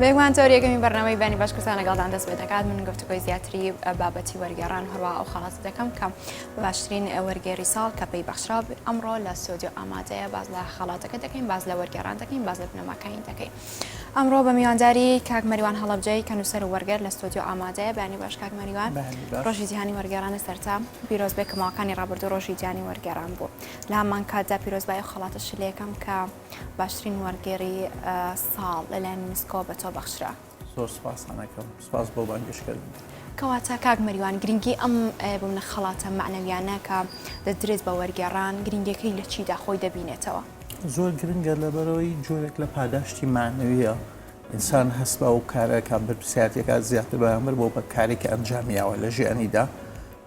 بێگومان تۆریەکەمی بەرنامەی بانی باشکوتان لەگەڵدان دەست پێ دەکات من گفتوگۆی زیاتری بابەتی وەرگێڕان هەروە ئەو خەڵات دەکەم کە باشترین وەرگێری ساڵ کە پێی بەخشرا ئەمڕۆ لە ستۆدیۆ ئامادەیە باز لە خەڵاتەکە دەکەین باز لە وەرگێڕان دەکەین باز لە بنەماکانی دەکەین ئەمڕۆ بە میوانداری کاک مەریوان هەڵەبجەی کە نووسەر و وەرگێر لە ستۆدیۆ ئامادەیە بانی باش کاک مەریوان ڕۆژی جیهانی وەرگێڕانی سەرتا پیرۆزبێ کە ماوەکانی ڕابردوو ڕۆژی جیهانی وەرگێڕان بوو لە هەمان کاتدا پیرۆزبای و خەڵاتە شلەیەکەم کە باشترین وەرگێری ساڵ لەلایەن یونسكۆوه بە تۆ بەخشرا. زۆر سپاسانەکەم سپاس بۆ بانگشتکردن. کەواتە کاک مەریوان گرنگی ئەم بمنە خەڵاتە معنەویانە کە دەدرێت بە وەرگێڕان گرنگەکەی لە چیدا خۆی دەبینێتەوە؟ زۆر گرنگە لەبەرەوەی جۆرێک لە پاداشتی معنەویە ئینسان هەست بە ئەو کارەکە بەرپرسیارەتێکە زیاتر بەرامبەر بۆ بە کارێکی ئەنجامیاوە لە ژیانیدا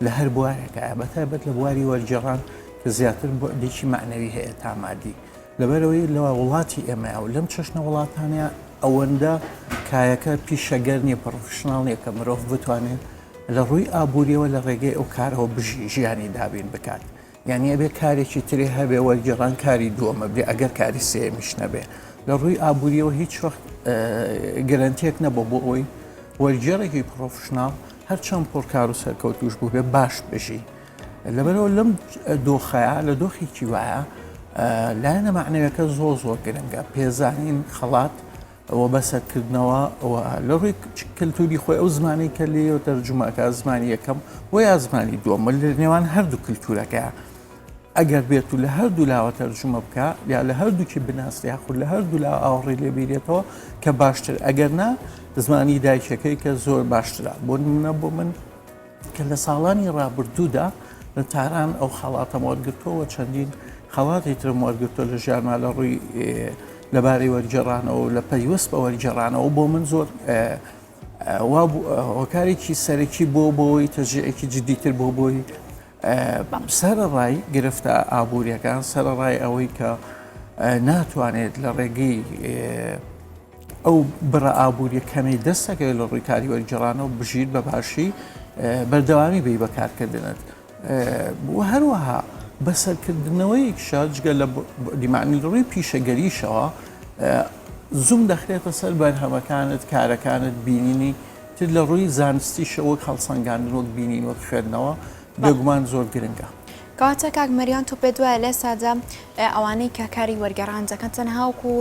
لە هەر بوارێکە بەتایبەت لە بواری وەرگێڕان کە زیاتر دیکی معنەوی هەیە تا مادی لەبەرەوەی لە وڵاتی ئێمەیە و لەم چەشنە وڵاتانەیە ئەوەندە کایەکە پیشەگەر نیە پڕۆفشناڵ نیە کە مرۆڤ بتوانێت لە ڕووی ئابووریەوە لە ڕێگەی ئەو کارەوە بژی ژیانی دابین بکات یعنی ئەبێ کارێکی ترێ هەبێ وەرگێڕان کاری دووەمە بێ ئەگەر کاری سێمیش نەبێ لە ڕووی ئابووریەوە هیچ وەخت گەرانتیەک نەبوو بۆ ئەوی وەرگێڕێکی پرۆفشناڵ هەرچەند پڕکار و سەرکەوتوش بوو بێ باش بژی لەبەرەوە لەم دۆخەیە لە دۆخێکی وایە لایەنە معنەویەکە زۆر گرنگە پێزانین خەڵات ئەوە بەسەرکردنەوە لە ڕووی کللتوری خۆی ئەو زمانی کە لێەوە تەرجمەکە زمانی یەکەم و یا زمانی دووەمە لە نێوان هەردوو کللتورەکە ئەگەر بێت و لە هەردوو لاوە تەرجمە بکە یا لە هەردووکی بناسی یاخود لە هەردوو لا ئاوڕێ لێبیرێتەوە کە باشتر ئەگەر نا زمانی دایکەکەی کە زۆر باشترە بۆ نمونە بۆ من کە لە ساڵانی ڕابردوودا لە تاران ئەو خەڵاتەم وەرگرتووە چەندین خەڵاتی ترم وەرگرتۆ لە ژیانما لە ڕووی لەبارەی وەرگێڕانەوە و لە پەیوەست بە وەرگێڕانەوە بۆ من زۆر هۆکارێکی سەرەکی بۆی تەژێکی جدیتر بۆی سەرڕای گرفتە ئابوووریەکان سەرڕای ئەوەی کە ناتوانێت لە ڕێگەی ئەو بڕە ئابوووریە کەمەی دەستەکەی لە ڕووی کاری وەرگێڕانەوە بژیر بە باشی بەردەوامی بێ بەکارکردنت و هەروەها بەسەرکردنەوەیەکشە جگە لە دیمانی ڕووی پیشەگەریشەوە زوم دەخرێتە سەر بەرهەمەکانت کارەکانت بینینی تر لە ڕووی زانستیشەوە هەڵسەنگاندن وەک بینین وەک خوێندنەوە بێگومان زۆر گرنگە. کەواتە کاک مەریوان تۆ پێ دوایە لێ سادا ئەوانەی کە کاری وەرگێڕان دەکەن تەنها وەکو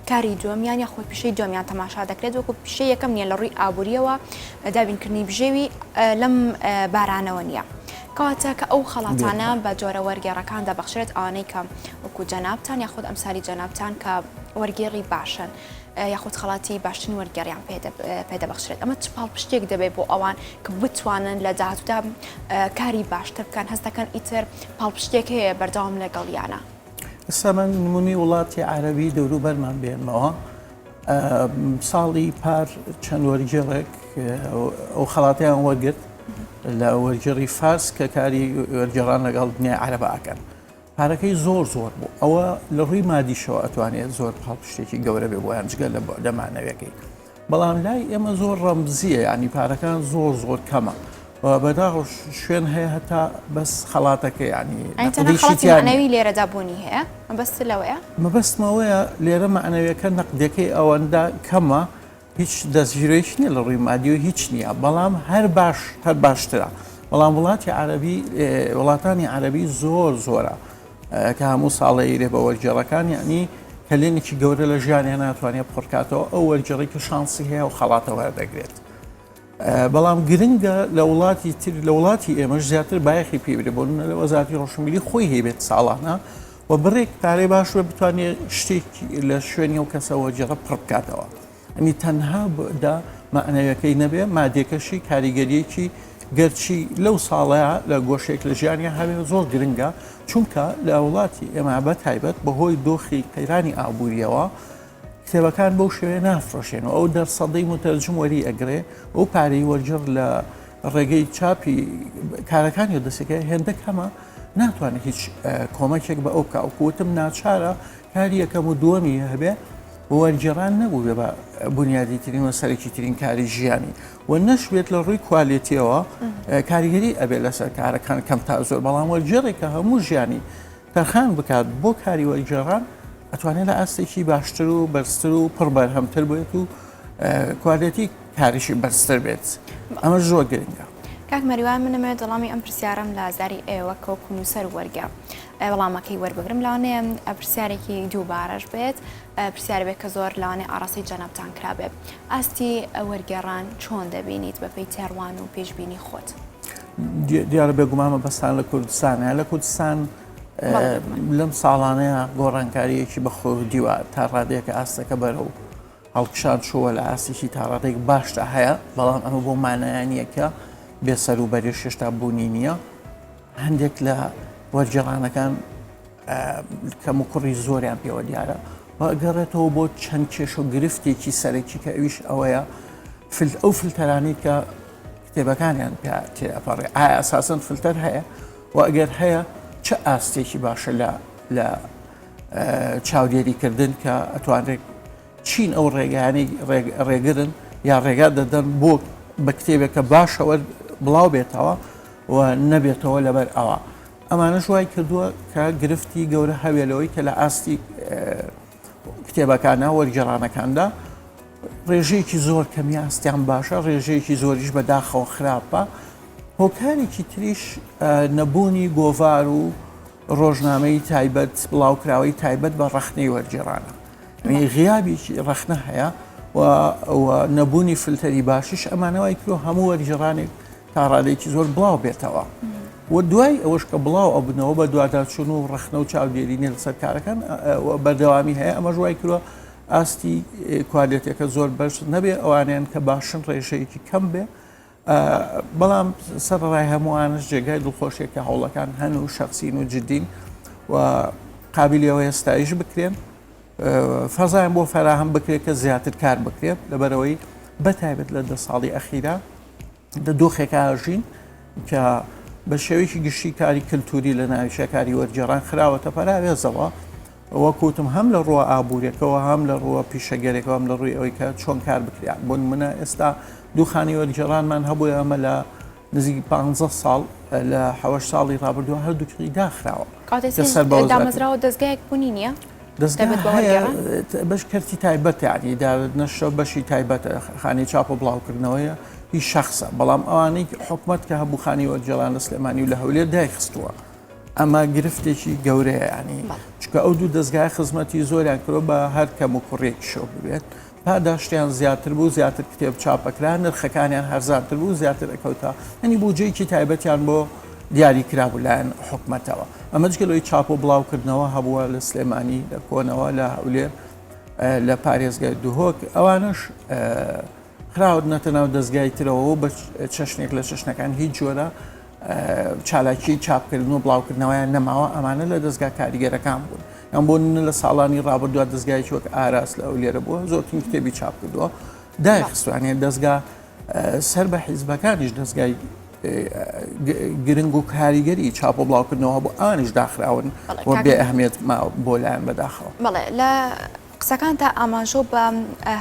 کاری دووەمیان یا خۆی پیشەی دووەمیان تەماشا دەکرێت وەکو پیشەی یەکەم نیە لە ڕووی ئابووریەوە دابینکردنی بژێوی لەم بارانەوە نییە. کەواتە کە ئەو خەڵاتانە بە جۆرە وەرگێڕەکان دەبەخشرێت ئەوانەی کە وەکو جەنابتان یاخود ئەمساری جەنابتان کە وەرگێڕی باشن یاخود خەڵاتی باشترین وەرگێڕیان پێدەبەخشرێت ئەمە چ پاڵپشتێک دەبێت بۆ ئەوان کە بتوانن لە داهاتوودا کاری باشتر بکەن هەست دەکەن ئیتر پاڵپشتێک هەیە بەردەوام لەگەڵیانە. ئێستا من نمونی وڵاتی عەرەبی دەوروبەرمان بێنمەوە ساڵی پار چەند وەرگێڕێک ئەو خەڵاتیان وەرگرت لە وەرگێڕی فارس کە کاری وەرگێڕان لەگەڵ دنیای عەرەبە ئەکەن پارەکەی زۆر بوو ئەوە لە ڕووی مادیشەوە ئەتوانێت زۆر پاڵپشتێکی گەورە بێ بۆیان جگە لە معنەویەکەی بەڵام لای ئێمە زۆر ڕەمزیە ینی پارەکان زۆر کەمە بەداغ شوێن هەیە هەتا بەس خەڵاتەکە ینی معنەوی لێرەدا بوونی هەیە مەبەست لەوەیە مەبەستمەوەیە لێرە معنەویەکە نەقدەکەی ئەوەندا کەمە هیچ دەستگیرۆیش نییە لە ڕووی مادیۆ هیچ نییە بەڵام هەر باشترە بەڵام وڵاتانی عەرەبی زۆرە کە هەموو ساڵەیرێ بە وەرگێڕەکان یعنی کە لێنێکی گەورە لە ژیانیان ناتوانێت بڕکاتەوە ئەو وەرگێڕی کە شانسی هەیە و خەڵاتەوە وەردەگرێت بەڵام گرنگە لە وڵاتی تر لە وڵاتی ئێمەش زیاتر بایەخی پێبرێ بۆ لە وەزارەتی ڕۆشنبیری خۆی هەیبێت ساڵانە و بڕێک پارەی باشوە بتوانێت شتێکی لە شوێنی و کەسە وەرگێڕە پڕ بکاتەوە ئەنی تەنها دا معنەویەکەی نەبێ مادێکەشی کاریگەریەکی گەرچی لەو ساڵەیە لە گۆشێک لە ژیانیا هەبێ زۆر گرنگە چونکە لە وڵاتی ئێمە بەتایبەت بەهۆی دۆخی قەیرانی ئابووریەوە کتێبەکان بەو شێوەیە نافرۆشێن و ئەو دەرسەدەی متەرجم وەری ئەگرێ ئەو پارەی وەرگێڕ لە ڕێگەی چاپی کارەکانی و دەستەکە هێندە کەمە ناتوانێت هیچ کۆمەکێک بە ئەو کاوکوتم ناچارە کاری یەکەم و دووەمی هەبێ وەرگێڕان نەبوو بێ بە بنیادی ترین و سەرەکی ترین کاری ژیانی و نەشوێت لە ڕووی کوالیتیەوە کاریگەری ئەبێ لەسەر کارەکان کەم تا زۆر بەڵام وەرگێڕێکە هەموو ژیانی تەرخان بکات بۆ کاری وەرگێڕان ئەتوانێت لە ئاستێکی باشتر و بەرزتر و پڕ بەرهەمتر بێت و کوالەتی کاریشی بەرزتر بێت ئەمە زۆر گرنگە. کاک مەریوان منەمەوێت دەڵامی ئەم پرسیارم لە زاری ئێوە کەوکو نووسەر وەرگە وەڵامەکەی وەربگرم لاوانەیە پرسیارێکی دووبارەش بێت پرسیار بێت کە زۆر لاوانێ ئاڕاستی جەنەبتان کرابێت ئاستی وەرگێڕان چۆن دەبینیت بەپێی تێڕوان و پێشبینی خۆت؟ دیارە بێگومانمە بەستان لە کوردستانە لە کوردستان لەم ساڵانەیە گۆڕانکاریەکی بەخۆ دیوە تا ڕادەیەکە ئاستەکە بەرەو هەڵکشان چووە لە ئاستێکی تا ڕادێک باشتە هەیە بەڵام ئەمە بۆ مانایانیەکە بێسەر و بەرێ شێشتا بوونی نییە هەندێک لە وەرگێڕانەکان کەم و کوڕی زۆریان پێوە دیارە گەڕێتەوە بۆ چەند کێش و گرفتێکی سەرەکی کە ئەویش ئەوەیە ئەو فلتەرانی کە کتێبەکانیان تێپەڕێ ئایا ئەساسن فلتەر هەیە و ئەگەر هەیە چه ئاستێکی باشە لە چاودێریکردن کە ئەتوانێت چین ئەو ڕێگەیانی ڕێگرن یا ڕێگا دەدەن بۆ بە کتێبێکە باشەوە بڵاو بێتەوە و نەبێتەوە لەبەر ئەوە ئەمانەش وای کردووە کە گرفتی گەورە هەوێلەوەی کە لە ئاستی کتێبەکانە وەرگێڕانەکاندا ڕێژەیەکی زۆر کەمی ئاستیان باشە ڕێژەیەکی زۆریش بەداخەوە خراپە هۆکارێکی تریش نەبوونی گۆڤار و ڕۆژنامەی تایبەت بڵاوکراوەی تایبەت بە ڕەخنەی وەرگێڕانە غیابێکی ڕەخنە هەیە و نەبوونی فلتەری باشیش ئەمانەوەی کرۆ هەموو وەرگێڕانێک تا ڕادێکی زۆر بڵاو بێتەوە و دوای ئەوەش کە بڵاو ئەبنەوە بە دواداچوون و ڕەخنە و چاودێرینێ لەسەر کارەکان بەردەوامی هەیە ئەمە ژوای کردوە ئاستی کوالێتەکە زۆر بەرز نەبێ ئەوانیان کە باشن ڕێژەیەکی کەم بێ بەڵام سەرڕای هەمووانش جێگای دڵخۆشێکە هەوڵەکان هەن و شەخسین و جدین و قابلیەوە ئێستایش بکرێن فەزایان بۆ فەراهم بکرێت کە زیاتر کار بکرێت لەبەرەوەی بەتایبەت لە 10 ساڵی ئەخیرا دۆخێکە ئاژین کە بە شێوەیەکی گشتی کاری کللتوری لە ناویشە کاری وەرگێڕان خراوەتە پەراوێزەوە وەکوتم هەم لە ڕووە ئابوووریەکەەوە هەم لە ڕووە پیشەگەرێکەوە هەم لە ڕووی ئەوەی کە چۆن کار بکرێت بۆ منە ئێستا دووخانی وەرگێڕانمان هەبووە ئەمە لە نزیک 15 ساڵ لە 7 ساڵی ڕابردووە هەردووکی داخراوە دامەزراوە دەستگایەک بوونی نییە؟ بەش کەرتی تایبەت ینی نەشە بەشی تایبەتە خانی چاپ و بڵاوکردنەوەیە هیچ شخصە بەڵام ئەوانەی حکومت کە هەبوو خانی وەرگێڕان لە سلێمانی و لە هەولێر دایخستووە ئەمە گرفتێکی گەورەیە ینی چکە ئەو دوو دەستگای خزمەتی زۆریان کرۆ بە هەر کەم و کوڕێکی شۆ ببێت پاداشتیان زیاتر بوو زیاتر کتێب چاپەکران نرخەکانیان هەرزانتر بوو زیاتر ئەکەوتا ئەنی بودجەیەکی تایبەتیان بۆ دیاری کرابوو لایەن حکومەتەوە ئەمە جگەلەوەی چاپ و بڵاوکردنەوە هەبووە لە سلێمانی لە کۆنەوە لە هەولێر لە پارێزگای دوهۆک ئەوانش خراوت نەتەناو دەستگای ترەوە بە چەشنێک لە چەشنەکان هیچ جۆرە چالاکی چاپکردن و بڵاوکردنەوەیان نەماوە ئەمانە لە دەستگا کاریگەرەکان بوون ئەم بۆ لە ساڵانی ڕابردووە دەستگایکی وەک ئاراس لە ئەولێرە بووە زۆرترین کتێبی چاپ کردووە دایخستوانێت دەستگا سەر بە حیزبەکانیش دەستگای گرنگ و کاریگەری چاپ و بڵاوکردنەوە بۆ ئانیش داخراون و بێ ئەهمیێت بۆ لایەن بەداخەوە بەڵێ لە قسەکان تا ئاماژۆ بە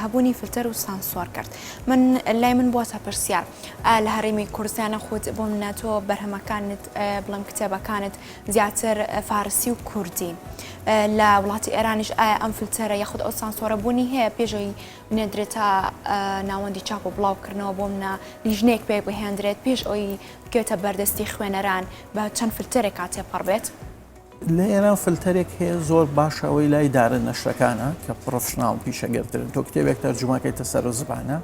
هەبوونی فلتەر و سانسۆر کرد من لای من بووە پرسیار لە هەرێمی کوردستانە خۆت بۆ مناتۆ بەرهەمەکانت بڵم کتێبەکانت زیاتر فارسی و کوردی لە وڵاتی ئێرانیش ئایا ئەم فلتەرە یاخود ئەو سانسۆرە بوونی هەیە پێشەوەی نێدرێتە ناوەندی چاپ و بڵاوکردنەوە بۆ منە لیژنێک پێ بهێندرێت پێش ئەوی بکەوێتە بەردەستی خوێنەران بە چەند فلتەرێک کاتێپەڕ بێت لە ئێران فلتەرێک هەیە زۆر باشەوەی لای دارە نەشرەکانە کە پرۆفشناڵ پیشەگەرترن تۆ کتێبێک تەرجومەکەیتە سەر و زبانە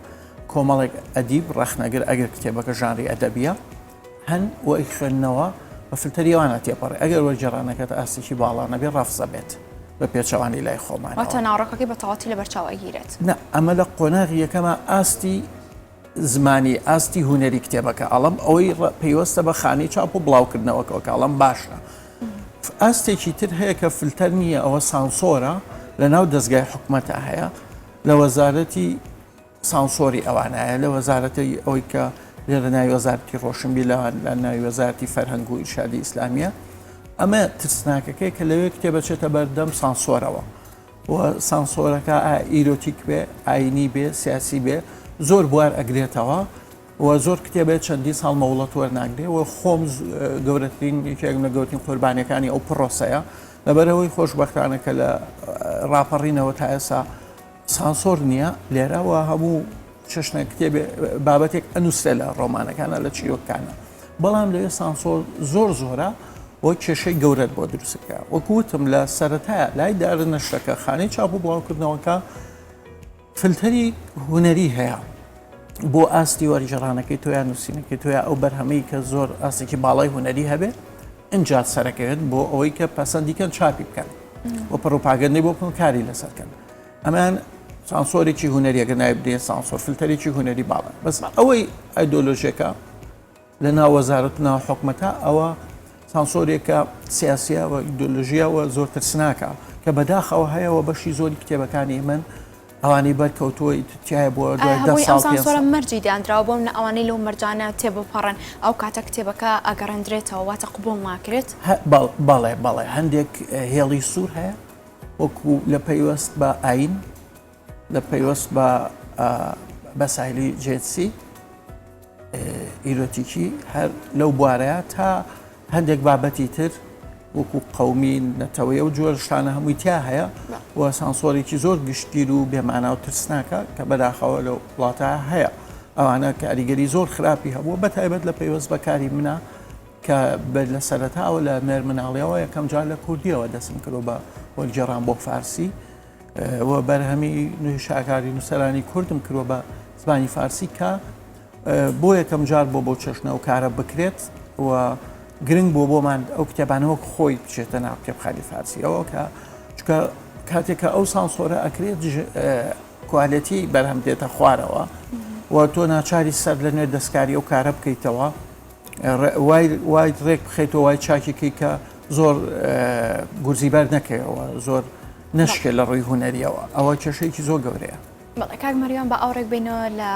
کۆمەڵێک ئەدیب ڕەخنەگر ئەگەر کتێبەکە ژانری ئەدەبیە هەن و ئەی خوێندنەوە بە فلتەریەوانە تێپەڕێ ئەگەر وەرگێڕانەکەت ئاستێکی باڵانە بێ ڕەفزە بێت بە پێچەوانی لای خۆمانەوە واتە ناوڕەکەی بە تەواتی لە بەرچاو ئەگیرێت نە ئەمە لە قۆناغی یەکەمە ئاستی زمانی ئاستی هوەری کتێبەکە ئەڵم ئەوەی پەیوەستە بە خانی چاپ و بڵاوکردنەوەکەوە کاڵم باشە ئاستێکی تر هەیە کە فلتەر نییە ئەوە سانسۆرە لە ناو دەستگای حکومەتە هەیە لە وەزارەتی سانسۆری ئەوانایە لە وەزارەتی ئەوەی کە لێرە ناوی وەزارەتی ڕۆشنبی لە ناوی وەزارەتی فەرهەنگ و ئیرشادی ئیسلامیە ئەمە ترسناکەکەی کە لەوێ کتێبەچێتە بەردەم سانسۆرەوە و سانسۆرەکە ئیرۆتیک بێ ئاینی بێ سیاسی بێ زۆر بوار ئەگرێتەوە و زۆر کتێبێت چەندی ساڵ مەوڵەت وەرناگرێ و خۆم گەورەترین یەکێکم لە گەورەترین قوربانیەکانی ئەو پرۆسەیە لەبەرەوەی خۆشبەختانە کە لە ڕاپەڕینەوە تا ئێستا سانسۆر نییە لێرەوە هەموو چشنە کتێب بابەتێک ئەنووسێ لە ڕۆمانەکانە لە چیرۆکانە بەڵام لەوێ سانسۆر زۆرە وە کێشەی گەورەت بۆ دروستەکە وەکوتم لە سەرەتایە لای دارە نەشتەکە خانەی چاپ و بڵاوکردنەوەکە فلتەری هوەری هەیە بۆ ئاستی وەرگێڕانەکەی تۆیان نووسینەکەی تۆیان ئەو بەرهەمەی کە زۆر ئاستێکی باڵای هوەری هەبێت ئەجات سەرەکەوێت بۆ ئەوەی کە پەسەندیکەن چاپی بکەن و پڕۆپاگەندەی بۆ بکەن کاری لەسەرکەن ئەمان سانسۆرێکی هوەریەکە نایبدێ سانسۆر فلتەرێکی هوەری باڵە بەس ئەوەی ئایدۆلۆژیەکە لە ناو وەزارەت ناو حکومەتە ئەوە سانسۆرێکە سیاسیە و ئیدۆلۆژیاوە زۆر ترسناکە کە بەداخەوە هەیەەوە بەشی زۆری کتێبەکانی من ئەوانەی بەرکەوتووە تایە بۆ دوای 10 ساڵ سانسۆرە مەرجی دانراوە بۆم لە ئەوانەی لەو مەرجانە تێبپەڕن ئەو کاتە کتێبەکە ئەگەڕێنرێتەوە واتە قبول ناکرێت بەڵێ هەندێک هێڵی سوور هەیە وەکو لە پەیوەست بە ئاین لە پەیوەست بە سایلی جێسی ئیرۆتیکی هەر لەو بوارەیە تا هەندێک بابەتی تر وەکو قەومی نەتەوەیە و جۆر شتانە هەمووی تیا هەیە و سانسۆرێکی زۆر گشتگیر و بێمانە و ترسناکە کە بەداخەوە لەو وڵاتە هەیە ئەوانە کاریگەری زۆر خراپی هەبووە بەتایبەت لە پەیوەست بەکاری منە کە لە سەرەتاوە لە نێر مناڵیەوە یەکەم جار لە کوردیەوە دەسم کردو بە وەرگێڕان بۆ فارسی و بەرهەمی شاکاری نووسەرانی کوردم کردوە بە زمانی فارسی کە بۆ یەکەم جار بۆ چەشنە و کارە بکرێت و گرنگ بۆمان ئەو کتێبانەوە خۆی بچێتە ناو کتێبخانەی فارسیەوە کە چکە کاتێکە ئەو سانسۆرە ئەکرێت کوالەتی بەرهەم دێتە خوارەوە و تۆ ناچاری سەر لە نوێ دەستکاری ئەو کارە بکەیتەوە وای ڕێک بخەیتەوە وای چاکێکی کە زۆر گورزیبەر نەکەیەوە زۆر نشکێ لە ڕووی هوەریەوە ئەوە کێشەیەکی زۆر گەورەیە. کاک مەریان بە ئەوڕێک بینەوە لە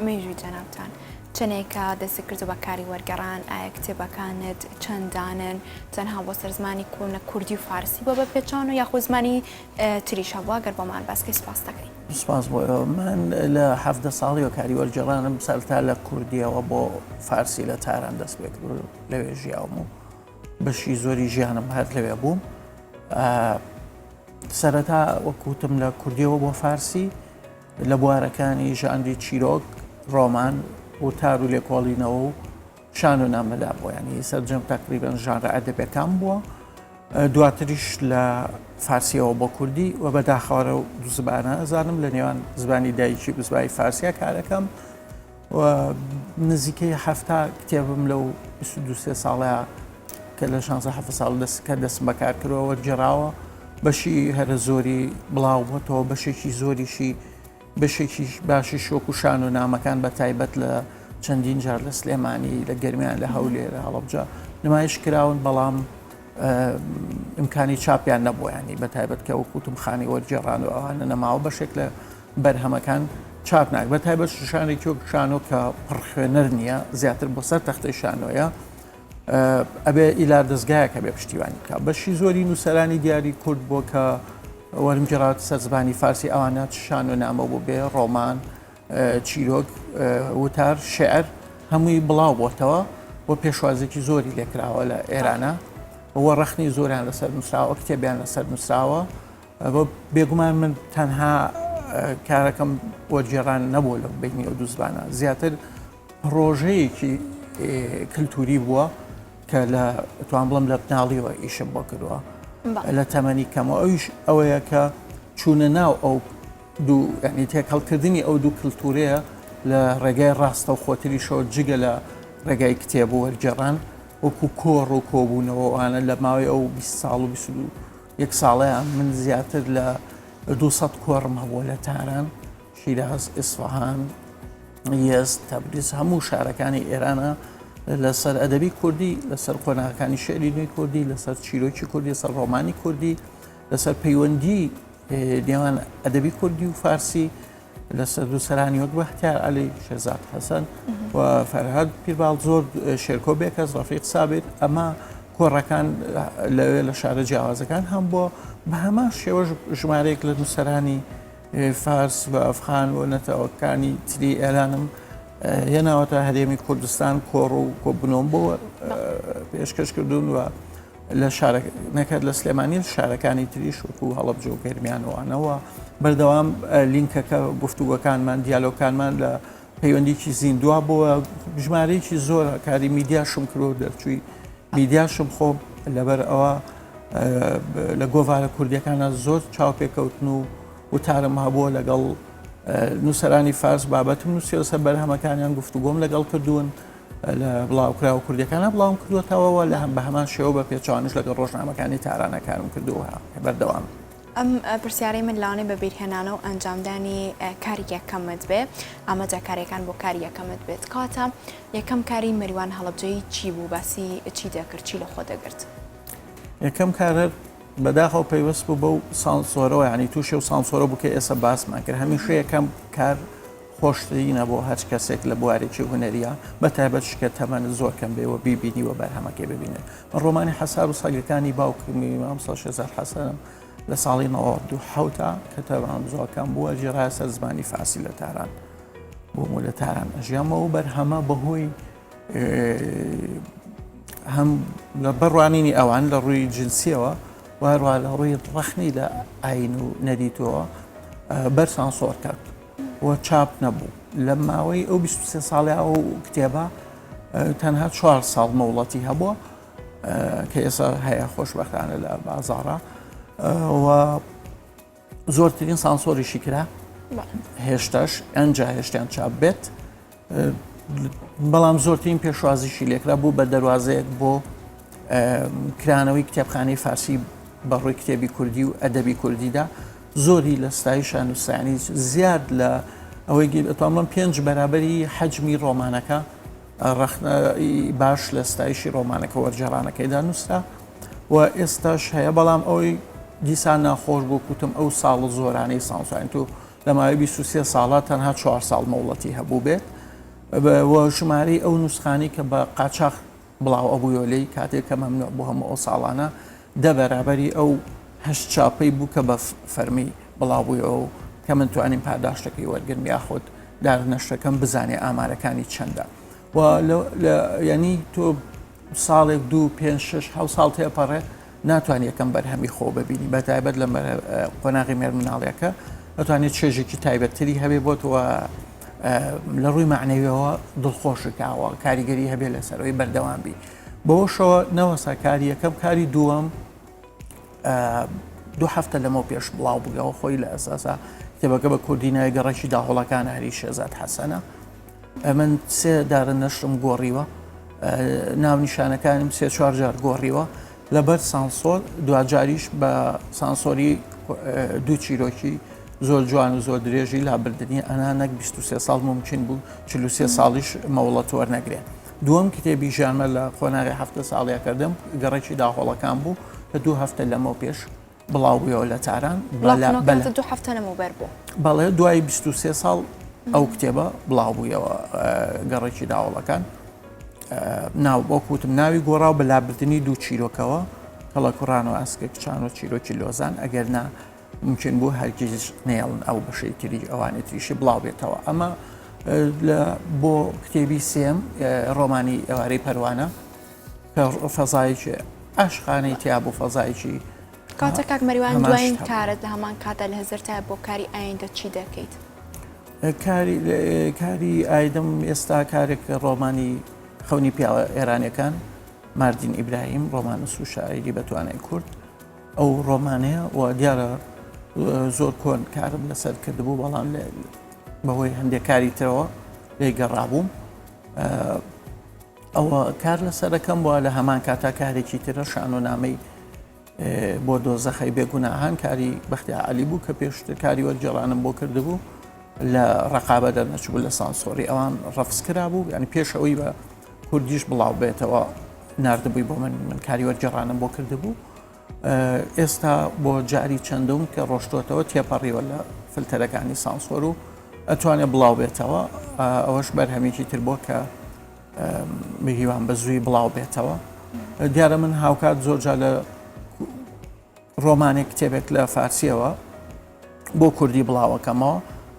مێژووی جەنابتان چنێکە دەستی کردو بە کاری وەرگەڕان ئایا کتێبەکانت چەندانن تەنها بۆ سەر زمانی کۆنە کوردی و فارسی بۆ بەپێچان و یاخۆ زمانی تریشە بووە گەر بۆمان باسکەی سپاس دەکەین. سپاس بۆ من لە 17 ساڵی و کاری وەرگێڕانم سەرتا لە کوردیەوە بۆ فارسی لە تاران دەست پێ کرد لەوێ ژیاوم و بەشی زۆری ژیانم هەر لەوێ بووم سەرەتا وەکوتم لە کوردیەوە بۆ فارسی لە بوارەکانی ژانری چیرۆک ڕۆمان وتار و لێکۆڵینەوە و شان و نامەدا بووە ینی سەررجەم تقریبان ژانرە ئەدەبیەکان بووە دواتریش لە فارسیەوە بۆ کوردی و بەداخەوە و دوو زبانە ئەزانم لە نێوان زبانی دایکی و زبانی فارسیە کارەکەم و نزیکەی هەفتا کتێبم لەو 22 ساڵەیە کە لە 16 ساڵ کە دەستم بەکار کردەوە وەرگێڕاوە بەشی هەرە زۆری بڵاو بۆتەوە بەشێکی زۆریشی بەشێکی باشی شۆک و شان و نامەکان بە تایبەت لە چەندین جار لە سلێمانی لە گەرمیان لە هەولێر لە هەڵەبجە نمایش کراون بەڵام ئیمکانی چاپیان نەبووە ینی بە تایبەت کە وەکوتم خانی وەرگێڕان و ئەوانە نەماوە بەشێک لە بەرهەمەکان چاپ ناک بە تایبەت شانێکی وەک شانۆ کە پڕخوێنەر نییە زیاتر بۆ سەر تەختەی شانۆیە ئەبێ ئیلا دەستگایەکە بێ پشتیوانی بکە بەشی زۆری نووسەرانی دیاری کورد بۆ کە وەرمگیرات سەر زبانی فارسی ئەوانە شان و نامە بۆ بێ ڕۆمان چیرۆک وتار شعر هەمووی بڵاو بۆتەوە بۆ پێشوازێکی زۆری لێکراوە لە ئێرانە وە ڕەخنی زۆریان لەسەر نووسراوە کتێبیان لەسەر نووسراوە بۆ بێگومان من تەنها کارەکەم وەرگێڕان نەبوو لە بینی ئەو دوو زبانە زیاتر پرۆژەیەکی کللتوری بووە کە لە توان بڵم لە بناڵیەوە ئیشم بۆ کردووە لە تەمەنی کەمەوە ئەویش ئەوەیە کە چوونە ناو ئەو دوو ینی تێکەڵکردنی ئەو دوو کللتورەیە لە ڕێگای ڕاستە و خۆتریشەوە جگە لە ڕێگای کتێب و وەرگێڕان وەکو کۆڕ و کۆبوونەوەوانە لە ماوەی ئەو 20 ساڵ و 21 ساڵەیە من زیاتر لە 200 کۆڕم هەبووە لە تاران شیراز ئیسفەهان یەزد تەبریز هەموو شارەکانی ئێرانە لەسەر ئەدەبی کوردی لەسەر قۆناغەکانی شێعری نوێی کوردی لەسەر چیرۆکی کوردی لەسەر ڕۆمانی کوردی لەسەر پەیوەندی نێوان ئەدەبی کوردی و فارسی لەسەر دووسەرانی وەک بەختیار عەلی شێرزاد حەسەن و فەرهاد پیرباڵ زۆر شێرکۆ بێکەس ڕەفیق سابر ئەمە کۆڕەکان لەوێ لە شارە جیاوازەکان هەم بۆ بە هەمان شێوە ژمارەیەک لە نووسەرانی فارس و ئەفغان و نەتەوەکانی تری ئێرانم هێناوەتە هەرێمی کوردستان کۆڕ و کۆبوونەوە بۆ پێشکەشکردون و لە شارەکەت لە سلێمانی شارەکانی تریش وەکو هەڵەبجە و گەرمیانەوەوە بەردەوام لینکەکە گفتوگەکانمان دیالۆکانمان لە پەیوەندیکی زیندووە بۆە ژمارەیەکی زۆرە کاری میدیاشم کرۆ دەرچووی میدیاشم خۆ لەبەر ئەوە لە گۆڤارە کوردیەکانە زۆر چاوپێکەوتن و وتارم هەبووە لەگەڵ نووسەرانی فارس بابەتم نووسێ سەر بەرهەمەکانیان گفتوگۆم لەگەڵ کردوون لە بڵاوکراوە کوردیەکانە بڵاوم کردوێتەوە لە بە هەمان شێوە بە پێچوانش لەگەڵ ڕۆژنامەکانی تارانەکانم کردووە بەردەوام. ئەم پرسیارەی من لاوانەی بە بیرهێنانە و ئەنجامدانی کاری یەکەمت بێ ئاماجەکاریەکان بۆ کاری یەکەمت بێت کاتە یەکەم کاری مەریوان هەڵەبجەیی چی بوو باسی چی دەکرد چی لە خۆ دەگرت؟ یەکەم کارە بەداخەوە پەیوەست بوو بەو سانسۆرەوە ینی تووشێ و سانسۆرە بووکە ئێستا باسمان کرد هەمیشە یەکەم کار خۆشترینە بۆ هەر کەسێک لە بوارێکی هونەریە بە تایبەت شکە تەمەن زۆر کەم بێەوە بیبینیوە بەرهەمەکێ ببینێت من ڕۆمانی حەسار و سەگەکانی باوکمی مامۆستا شێزار حەسەنم لە ساڵی 1970 کە تەمەن زۆرکەم بووە جێڕایە سەر زمانی فارسی لە تاران بۆ لە تاران ئەژیامەوە بەرهەمە بەهۆی هەم لە بەڕوانینی ئەوان لە ڕووی جنسیەوە وهروە لە ڕووی ڕەخنی لە ئاین و نەدیتەوە بەرسانسۆر کرد و چاپ نەبوو لە ماوەی ئەو 23 ساڵی ئەو کتێبە تەنها 4 ساڵ مەوڵەتی هەبووە کە ئێستا هەیە خۆشبەختانە لە بازاڕە و زۆرترین سانسۆریشی کرا هێشتاش ئەنجا هێشتیان چاپ بێت بەڵام زۆرترین پێشوازیشی لێکرا بوو بە دەواازەیەک بۆ کرانەوەی کتێبخانەی فارسی بەڕووی کتێبی کوردی و ئەدەبی کوردیدا زۆری لە ستایشان و سانی زیاد لە ئەوەی ئەتوانڵم 5 بەرابەری حەجمی ڕۆمانەکە باش لە ستایشی ڕۆمانەکە وەرجێڕانەکەیدا نووسرا و ئێستاش هەیە بەڵام ئەوەی دیسان ناخۆش بۆ کوتم ئەو ساڵ زۆرانەی سانسوین تو لە ماوەی 23 ساڵات تەنها 4 ساڵ مەوڵەتی هەبوو بێت ژمارەی ئەو نوسخانی کە بە قاچاق بڵاو ئەبوویۆ لەی کاتێک کە مەمنوع بۆ هەموو ئەو ساڵانە دە بەرابەری ئەو هەشت چاپەی بوو کە بە فەرمی بڵاو بوویەوە کە من توانین پاداشتەکەی وەرگرم یاخۆت دار نەشتەکەم بزانێ ئامارەکانی چەندە و ینی تۆ ساڵێک 2 5 6 7 ساڵ تێپەڕێ ناتوانێت یەکەم بەرهەمی خۆ ببینی بە تایبەت لە قۆناغی مێر مناڵیەکە ئەتوانێت چێژێکی تایبەتتری هەبێ بۆ تۆ لە ڕووی معنەویەوە دڵخۆشکاوە کاریگەری هەبێ لەسەرەوەی بەردەوام بی بەوەشەوە نەوەسا کاری یەکەم کاری دووەم 2 هەفتە لەمە پێش بڵاو بگەوە خۆی لە ئەساسا کتێبەکە بە کوردینای گەڕێکی داهۆڵەکان هەری شێزاد حەسەنە من 3 دارە نەشرم گۆڕیوە ناونیشانەکانم 3-4 جار گۆڕیوە لەبەر سانسۆر دوجاریش بە سانسۆری 2 چیرۆکی زۆر جوان و زۆر درێژی لابردنی ئەنا نەک 23 ساڵ ممکن بوو 43 ساڵیش مەوڵەت وەرنەگرێت دووەم کتێبی ژیانمە لە خۆناغی 7 ساڵیا کردم گەڕێکی داهۆڵەکان بوو کە 2 هەفتە لەمە پێش بڵاو بوویەوە لە تاران 2 هەفتە نەمەوبەر بوو بەڵێ دوای 23 ساڵ ئەو کتێبە بڵاو بوویەوە گەڕێکی داوڵەکان ناو بۆ کوتم ناوی گۆڕاو بە لابردنی 2 چیرۆکەوە کەڵە کوڕان و ئاسکە کچان و چیرۆکی لۆزان ئەگەر نا ممکن بوو هەرگیز نێڵن ئەو بەشەی تری ئەوانی تریشی بڵاو بێتەوە ئەمە بۆ کتێبی سێم ڕۆمانی ئەوارەی پەروانە کە فەزایکی ئاشخانەی تیا بوو فەزایکی کاتە کاک مەریوان دوایین کارت لە هەمان کاتە لە هەزرتا بۆ کاری ئایندە چی دەکەیت؟ کاری ئایدەم ئێستا کارێک ڕۆمانی خەونی پیاوە ئێرانیەکان ماردین ئیبراهیم ڕۆمانس و شاعری بەتوانای کورد ئەو ڕۆمانەیە و دیارە زۆر کۆن کارم لەسەر کردبوو بەڵام بەهۆی هەندێک کاری ترەوە لێ گەڕابووم ئەوە کار لەسەرەکەم وە لە هەمان کاتا کارێکی ترە شانۆنامەی بۆ دۆزەخەی بێگوناهان کاری بەختی عەلی بوو کە پێشتر کاری وەرگێڕانم بۆ کردبوو لە ڕقابە دەرنەچوو لە سانسۆری ئەوان ڕەفز کرا بوو ینی پێشەوەی بە کوردیش بڵاو بێتەوە نردبووی بۆ من کاری وەرگێڕانم بۆ کردبوو ئێستا بۆ جاری چەندەم کە ڕۆشتۆتەوە تێپەڕیوە لە فلتەرەکانی سانسۆر و ئەتوانێت بڵاو بێتەوە ئەوەش بەرهەمێکی تر بۆ کە بهیوان بە زووی بڵاو بێتەوە دیارە من هاوکات زۆرجا لە ڕۆمانێک کتێبێک لە فارسیەوە بۆ کوردی بڵاوەکەمەوە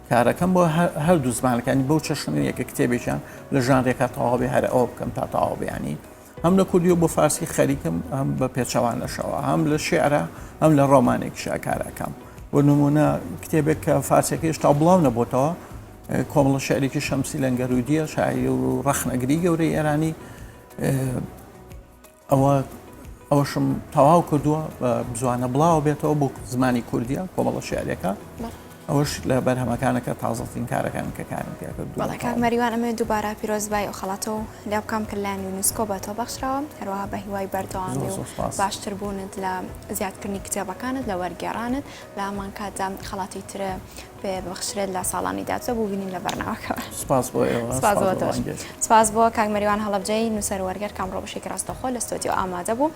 کارەکەم بۆ هەردوو زمانەکانی بەو چەشنێکە کتێبێکیان لە ژانرێکە تەواو بێ هەر ئەوە بکەم تا تەواو بێ ینی هەم لە کوردی و بۆ فارسی خەریکم هەم بە پێچەوانەشەوە هەم لە شێعرە هەم لە ڕۆمانێک شاکارەکەم بۆ نمونە کتێبێک کە فارسیەکە هێشتا بڵاو نەبووتەوە کۆمەڵە شعرێکی شەمسی لەنگەرودیە شاعری و ڕەخنەگری گەورەی ئێرانی ئەوەشم تەواو کردووە بە بزوانە بڵاو بێتەوە بۆ زمانی کوردیە کۆمەڵە شعرێکە ئەوەش لە بەرهەمەکانەکە تازەترین کارەکان کە کارم پێ کردووە. بەڵێ کاک مەریوان ئەمە دووبارە پیرۆزبای ئەو خەڵاتەوە لێ بکەم کە لایەن یونسکۆ بەتەوە بەخشراوە هەروەها بە هیوای بەردەوامی و باشتربوونت لە زیادکردنی کتێبەکانت لە وەرگێڕانت لە هەمان کاتدا خەڵاتی ترە پێ بەخشرێت لە ساڵانی داچە بوو بینین لە بەرنامەکەەوە. سپاس بۆ ئێوە. سپاس بۆ کاک مەریوان هەڵەبجەی نووسەر وەرگەر کامڕۆ بەشێکی ڕاستەوخۆ لە ستۆدیۆ ئامادە بوو.